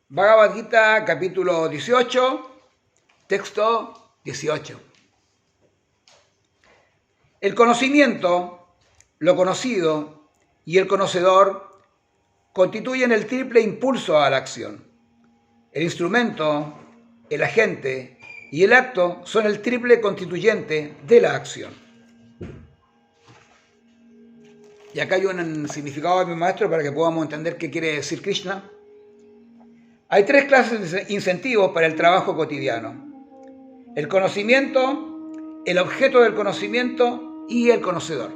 Bhagavad Gita, capítulo 18, texto 18. El conocimiento, lo conocido y el conocedor constituyen el triple impulso a la acción. El instrumento, el agente y el acto son el triple constituyente de la acción. Y acá hay un significado de mi maestro para que podamos entender qué quiere decir Krishna. Hay tres clases de incentivos para el trabajo cotidiano: el conocimiento, el objeto del conocimiento y el conocedor.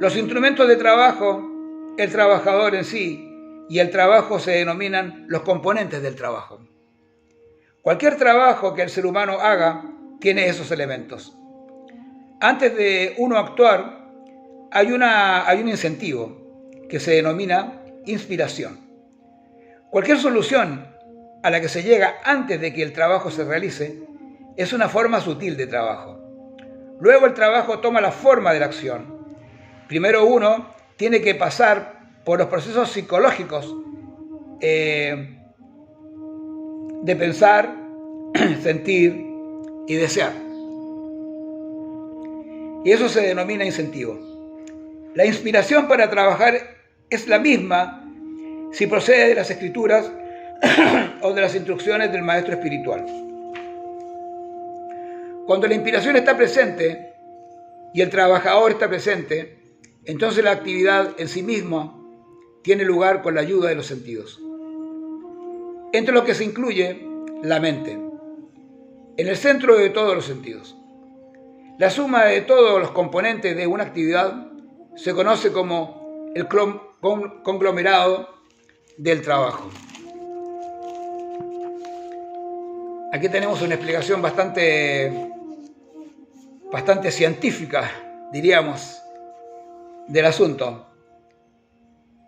Los instrumentos de trabajo, el trabajador en sí y el trabajo se denominan los componentes del trabajo. Cualquier trabajo que el ser humano haga tiene esos elementos. Antes de uno actuar, hay un incentivo que se denomina inspiración. Cualquier solución a la que se llega antes de que el trabajo se realice es una forma sutil de trabajo. Luego el trabajo toma la forma de la acción. Primero uno tiene que pasar por los procesos psicológicos de pensar, sentir y desear. Y eso se denomina incentivo. La inspiración para trabajar es la misma si procede de las escrituras o de las instrucciones del maestro espiritual. Cuando la inspiración está presente y el trabajador está presente, entonces la actividad en sí misma tiene lugar con la ayuda de los sentidos, entre los que se incluye la mente, en el centro de todos los sentidos. La suma de todos los componentes de una actividad se conoce como el conglomerado del trabajo. Aquí tenemos una explicación bastante científica, diríamos, del asunto.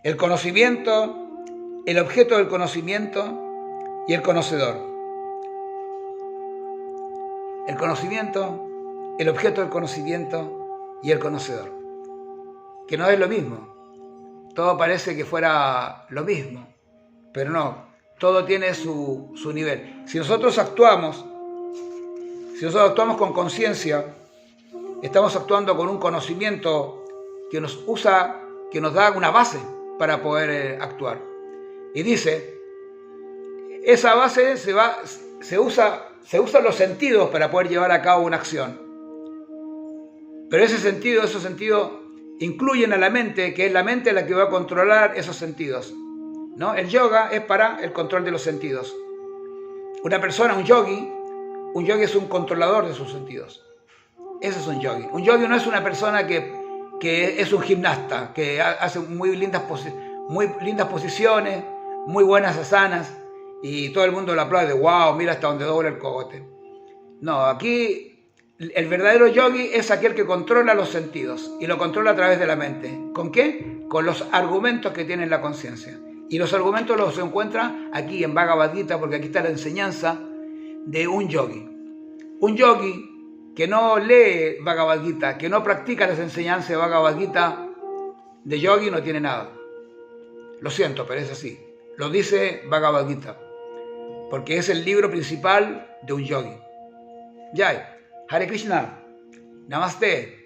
El conocimiento, el objeto del conocimiento y el conocedor. El conocimiento, el objeto del conocimiento y el conocedor. Que no es lo mismo. Todo parece que fuera lo mismo, pero no, todo tiene su nivel. Si nosotros actuamos con conciencia, estamos actuando con un conocimiento que nos da una base para poder actuar. Y dice, esa base se usan los sentidos para poder llevar a cabo una acción. Pero esos sentidos incluyen a la mente, que es la mente la que va a controlar esos sentidos, ¿no? El yoga es para el control de los sentidos. Una persona, un yogi es un controlador de sus sentidos. Ese es un yogi. Un yogi no es una persona que es un gimnasta, que hace muy lindas posiciones, muy buenas asanas, y todo el mundo le aplaude, wow, mira hasta donde dobla el cogote. No, aquí el verdadero yogi es aquel que controla los sentidos y lo controla a través de la mente. ¿Con qué? Con los argumentos que tiene la conciencia. Y los argumentos los encuentra aquí en Bhagavad Gita, porque aquí está la enseñanza de un yogi. Un yogi que no lee Bhagavad Gita, que no practica las enseñanzas de Bhagavad Gita, de yogi no tiene nada. Lo siento, pero es así. Lo dice Bhagavad Gita, porque es el libro principal de un yogi. Jai. Hare Krishna, Namaste.